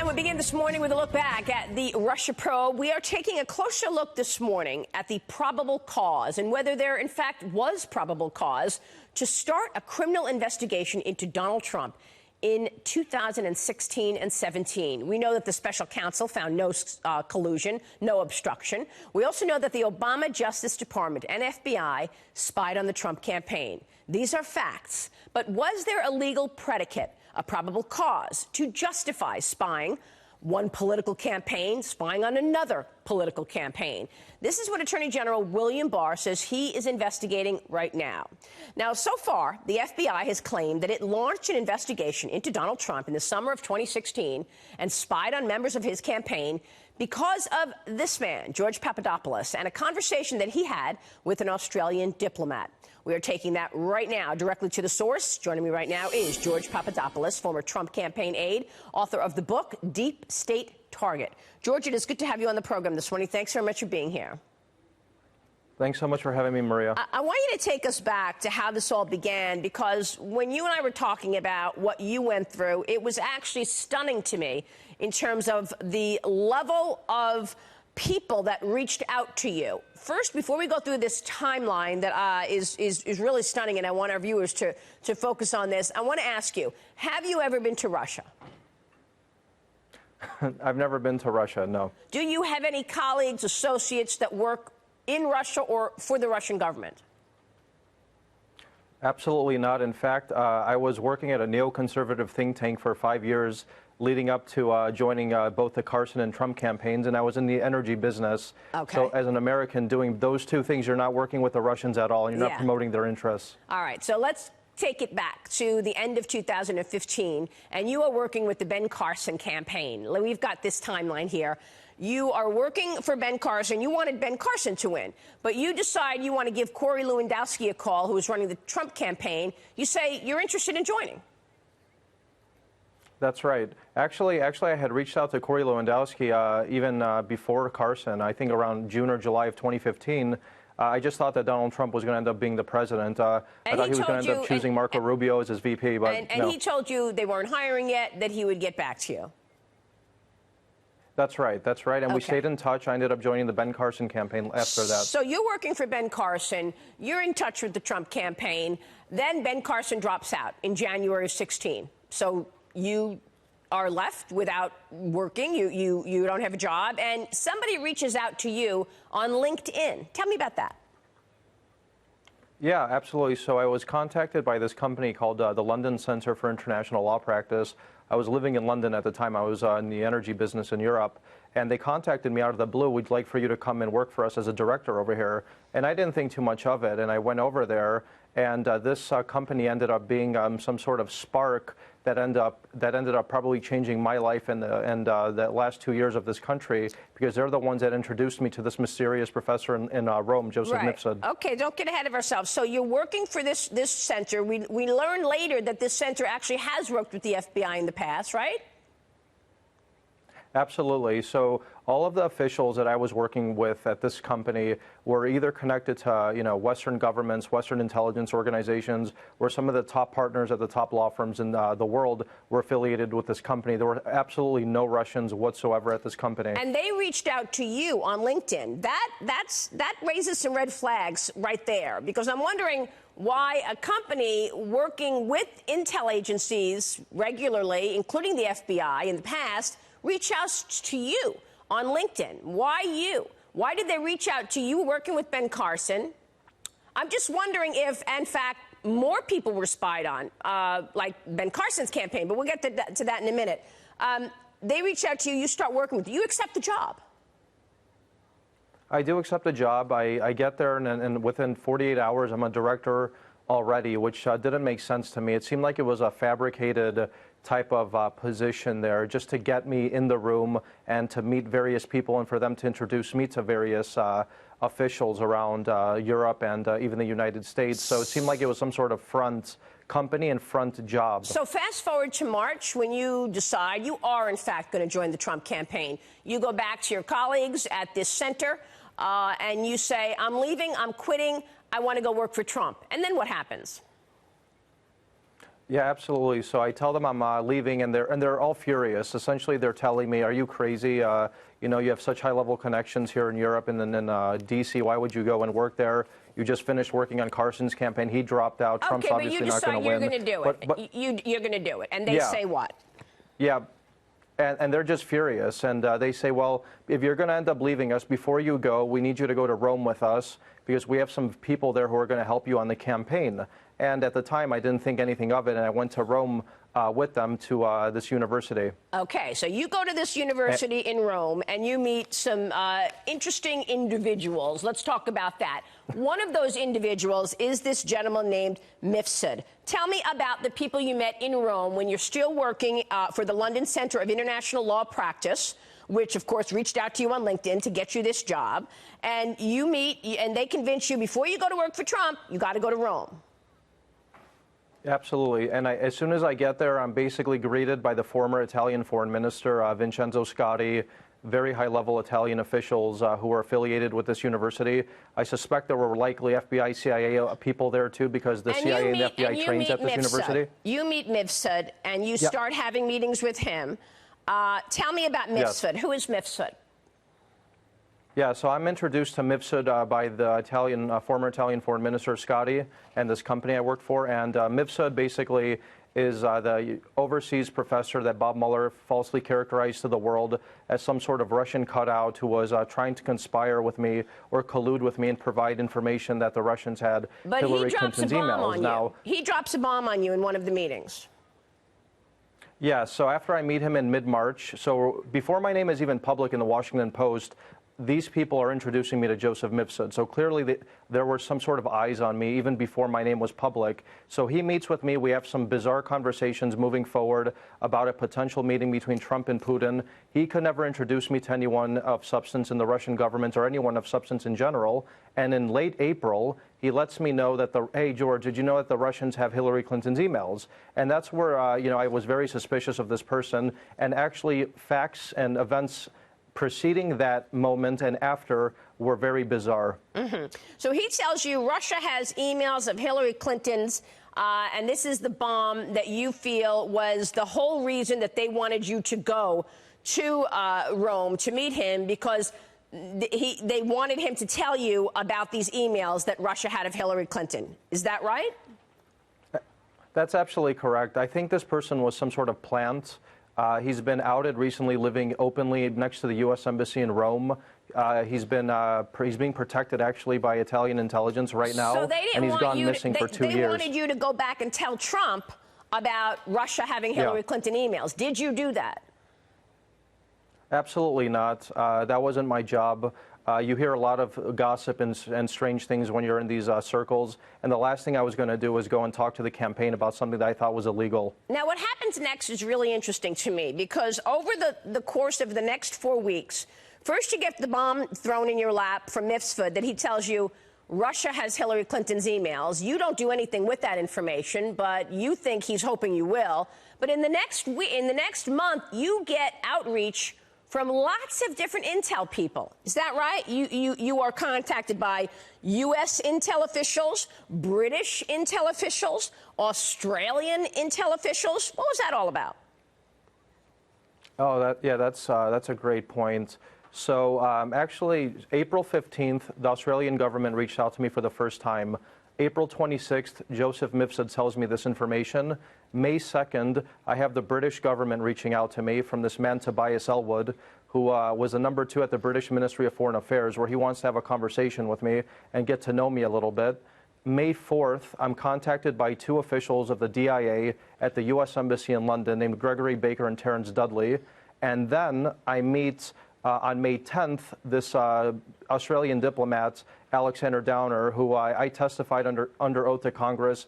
And we begin this morning with a look back at the Russia probe. We are taking a closer look this morning at the probable cause and whether there, in fact, was probable cause to start a criminal investigation into Donald Trump in 2016 and 17. We know that the special counsel found no collusion, no obstruction. We also know that the Obama Justice Department and FBI spied on the Trump campaign. These are facts. But was there a legal predicate, a probable cause, to justify spying one political campaign, spying on another political campaign? This is what Attorney General William Barr says he is investigating right now. Now, so far, the FBI has claimed that it launched an investigation into Donald Trump in the summer of 2016 and spied on members of his campaign because of this man, George Papadopoulos, and a conversation that he had with an Australian diplomat. We are taking that right now directly to the source. Joining me right now is George Papadopoulos, former Trump campaign aide, author of the book Deep State Target. George, it is good to have you on the program this morning. Thanks very much for being here. Thanks so much for having me, Maria. I want you to take us back to how this all began, because when you and I were talking about what you went through, it was actually stunning to me in terms of the level of people that reached out to you. First, before we go through this timeline that is really stunning, and I want our viewers to focus on this, I want to ask you, have you ever been to Russia? I've never been to Russia, no. Do you have any colleagues, associates that work in Russia or for the Russian government? Absolutely not. In fact, I was working at a neoconservative think tank for 5 years leading up to joining both the Carson and Trump campaigns, and I was in the energy business. Okay. So as an American doing those two things, you're not working with the Russians at all, and you're not promoting their interests. All right, so let's take it back to the end of 2015, and you are working with the Ben Carson campaign. We've got this timeline here. You are working for Ben Carson. You wanted Ben Carson to win, but you decide you want to give Corey Lewandowski a call, who is running the Trump campaign. You say you're interested in joining. That's right. Actually, I had reached out to Corey Lewandowski even before Carson, I think around June or July of 2015. I just thought that Donald Trump was going to end up being the president. I thought he was going to end up choosing Marco Rubio as his VP, but and he told you they weren't hiring yet, that he would get back to you. That's right. That's right. And we stayed in touch. I ended up joining the Ben Carson campaign after that. So you're working for Ben Carson. You're in touch with the Trump campaign. Then Ben Carson drops out in January of 16. So you are left without working. You don't have a job. And somebody reaches out to you on LinkedIn. Tell me about that. Yeah, absolutely. So I was contacted by this company called the London Center for International Law Practice. I was living in London at the time. I was in the energy business in Europe. And they contacted me out of the blue. We'd like for you to come and work for us as a director over here. And I didn't think too much of it. And I went over there. And this company ended up being some sort of spark that ended up probably changing my life and the last 2 years of this country, because they're the ones that introduced me to this mysterious professor in Rome, Joseph Mifsud. Okay, don't get ahead of ourselves. So you're working for this center. We learned later that this center actually has worked with the FBI in the past, right? Absolutely. So all of the officials that I was working with at this company were either connected to, Western governments, Western intelligence organizations, or some of the top partners at the top law firms in the world were affiliated with this company. There were absolutely no Russians whatsoever at this company. And they reached out to you on LinkedIn. That raises some red flags right there, because I'm wondering why a company working with intel agencies regularly, including the FBI in the past, reach out to you on LinkedIn. Why you? Why did they reach out to you working with Ben Carson? I'm just wondering if, in fact, more people were spied on, like Ben Carson's campaign, but we'll get to that in a minute. They reach out to you, you start working with you. You accept the job. I do accept the job. I get there, and within 48 hours, I'm a director already, which didn't make sense to me. It seemed like it was a fabricated type of position there, just to get me in the room and to meet various people and for them to introduce me to various officials around Europe and even the United States. So it seemed like it was some sort of front company and front job. So fast forward to March, when you decide you are, in fact, going to join the Trump campaign. You go back to your colleagues at this center and you say, I'm leaving, I'm quitting, I want to go work for Trump. And then what happens? Yeah, absolutely. So I tell them I'm leaving, and they're all furious. Essentially, they're telling me, "Are you crazy? You know, you have such high-level connections here in Europe and then in D.C. Why would you go and work there? You just finished working on Carson's campaign. He dropped out. Trump's obviously not going to win." Okay, but you decide you're going to do it. You're going to do it, and they say what? Yeah. And they're just furious. And they say, well, if you're going to end up leaving us, before you go, we need you to go to Rome with us because we have some people there who are going to help you on the campaign. And at the time, I didn't think anything of it, and I went to Rome with them to this university. Okay, so you go to this university in Rome, and you meet some interesting individuals. Let's talk about that. One of those individuals is this gentleman named Mifsud. Tell me about the people you met in Rome when you're still working for the London Center of International Law Practice, which, of course, reached out to you on LinkedIn to get you this job. And you meet, and they convince you, before you go to work for Trump, you got to go to Rome. Absolutely. And as soon as I get there, I'm basically greeted by the former Italian foreign minister, Vincenzo Scotti, very high-level Italian officials who are affiliated with this university. I suspect there were likely FBI, CIA people there, too, because the CIA and the FBI trains at this university. You meet Mifsud, and you start having meetings with him. Tell me about Mifsud. Who is Mifsud? Yeah, so I'm introduced to Mifsud by the former Italian foreign minister Scotti and this company I worked for. And Mifsud basically is the overseas professor that Bob Mueller falsely characterized to the world as some sort of Russian cutout who was trying to conspire with me or collude with me and provide information that the Russians had Hillary Clinton's emails. Now, he drops a bomb on you in one of the meetings. Yeah, so after I meet him in mid-March, so before my name is even public in the Washington Post, these people are introducing me to Joseph Mifsud. So clearly there were some sort of eyes on me even before my name was public. So he meets with me. We have some bizarre conversations moving forward about a potential meeting between Trump and Putin. He could never introduce me to anyone of substance in the Russian government or anyone of substance in general. And in late April, he lets me know that hey, George, did you know that the Russians have Hillary Clinton's emails? And that's where, I was very suspicious of this person. And actually, facts and events preceding that moment and after were very bizarre. So he tells you Russia has emails of Hillary Clinton's, and this is the bomb that you feel was the whole reason that they wanted you to go to Rome to meet him, because they wanted him to tell you about these emails that Russia had of Hillary Clinton. Is that right? That's absolutely correct. I think this person was some sort of plant. He's been outed recently living openly next to the U.S. Embassy in Rome. He's being protected actually by Italian intelligence right now, so they didn't and he's want gone missing for 2 years. They wanted you to go back and tell Trump about Russia having Hillary Clinton emails. Did you do that? Absolutely not. That wasn't my job. You hear a lot of gossip and strange things when you're in these circles. And the last thing I was going to do was go and talk to the campaign about something that I thought was illegal. Now, what happens next is really interesting to me, because over the course of the next 4 weeks, first you get the bomb thrown in your lap from Mifsud that he tells you Russia has Hillary Clinton's emails. You don't do anything with that information, but you think he's hoping you will. But in the next month, you get outreach from lots of different intel people. Is that right? You are contacted by U.S. intel officials, British intel officials, Australian intel officials. What was that all about? Oh, that's a great point. So actually, April 15th, the Australian government reached out to me for the first time. April 26th, Joseph Mifsud tells me this information. May 2nd, I have the British government reaching out to me from this man, Tobias Ellwood, who was the number 2 at the British Ministry of Foreign Affairs, where he wants to have a conversation with me and get to know me a little bit. May 4th, I'm contacted by 2 officials of the DIA at the U.S. Embassy in London named Gregory Baker and Terence Dudley. And then I meet on May 10th, this Australian diplomat, Alexander Downer, who I testified under oath to Congress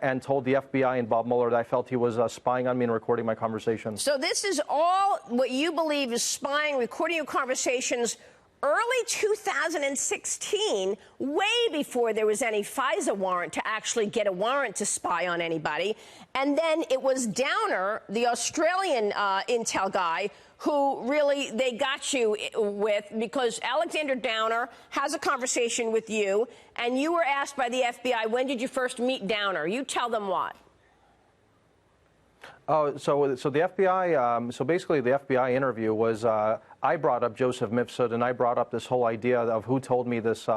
and told the FBI and Bob Mueller that I felt he was spying on me and recording my conversations. So this is all what you believe is spying, recording your conversations early 2016, way before there was any FISA warrant to actually get a warrant to spy on anybody. And then it was Downer, the Australian intel guy, who really they got you with, because Alexander Downer has a conversation with you, and you were asked by the FBI, when did you first meet Downer? You tell them what? So the FBI, so basically the FBI interview was, I brought up Joseph Mifsud, and I brought up this whole idea of who told me this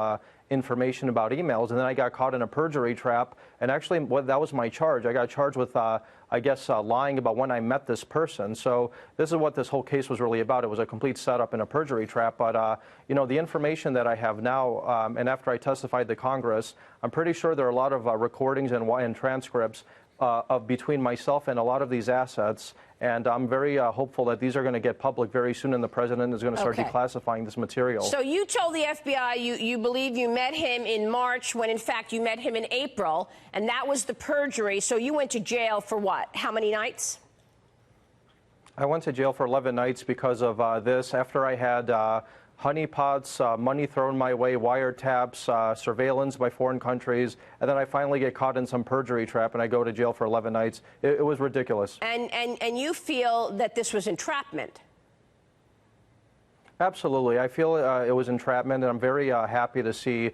information about emails, and then I got caught in a perjury trap, and actually that was my charge. I got charged with, I guess, lying about when I met this person. So this is what this whole case was really about. It was a complete setup in a perjury trap, but you know, the information that I have now, and after I testified to Congress, I'm pretty sure there are a lot of recordings and transcripts of between myself and a lot of these assets, and I'm very hopeful that these are going to get public very soon, and the president is going to start declassifying this material. So you told the FBI you believe you met him in March when in fact you met him in April, and that was the perjury. So you went to jail for what? How many nights? I went to jail for 11 nights because of this. After I had honeypots, money thrown my way, wiretaps, surveillance by foreign countries, and then I finally get caught in some perjury trap and I go to jail for 11 nights. It was ridiculous. And you feel that this was entrapment? Absolutely. I feel it was entrapment, and I'm very happy to see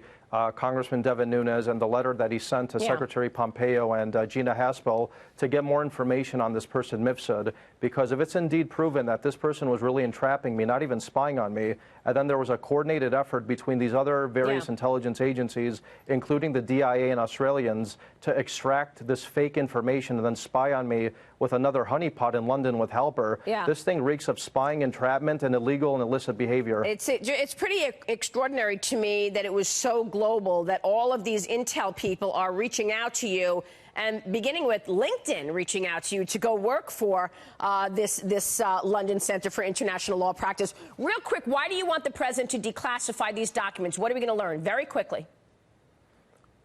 Congressman Devin Nunes and the letter that he sent to Secretary Pompeo and Gina Haspel to get more information on this person, Mifsud, because if it's indeed proven that this person was really entrapping me, not even spying on me, and then there was a coordinated effort between these other various intelligence agencies, including the DIA and Australians, to extract this fake information and then spy on me with another honeypot in London with Halper. This thing reeks of spying, entrapment, and illegal and illicit behavior. It's pretty extraordinary to me that it was so global, that all of these intel people are reaching out to you, and beginning with LinkedIn reaching out to you to go work for this London Center for International Law Practice. Real quick, why do you want the president to declassify these documents? What are we going to learn? Very quickly.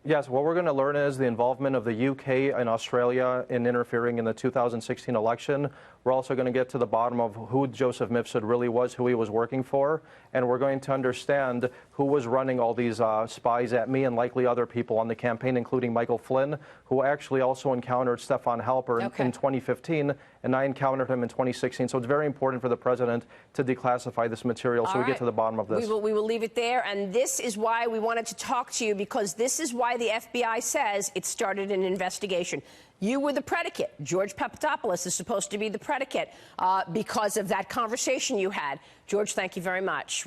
Yes, what we're going to learn is the involvement of the UK and Australia in interfering in the 2016 election. We're also going to get to the bottom of who Joseph Mifsud really was, who he was working for, and we're going to understand who was running all these spies at me and likely other people on the campaign, including Michael Flynn, who actually also encountered Stefan Halper in 2015, and I encountered him in 2016. So it's very important for the president to declassify this material so we get to the bottom of this. We will leave it there, and this is why we wanted to talk to you, because this is why the FBI says it started an investigation. You were the predicate. George Papadopoulos is supposed to be the predicate because of that conversation you had. George, thank you very much.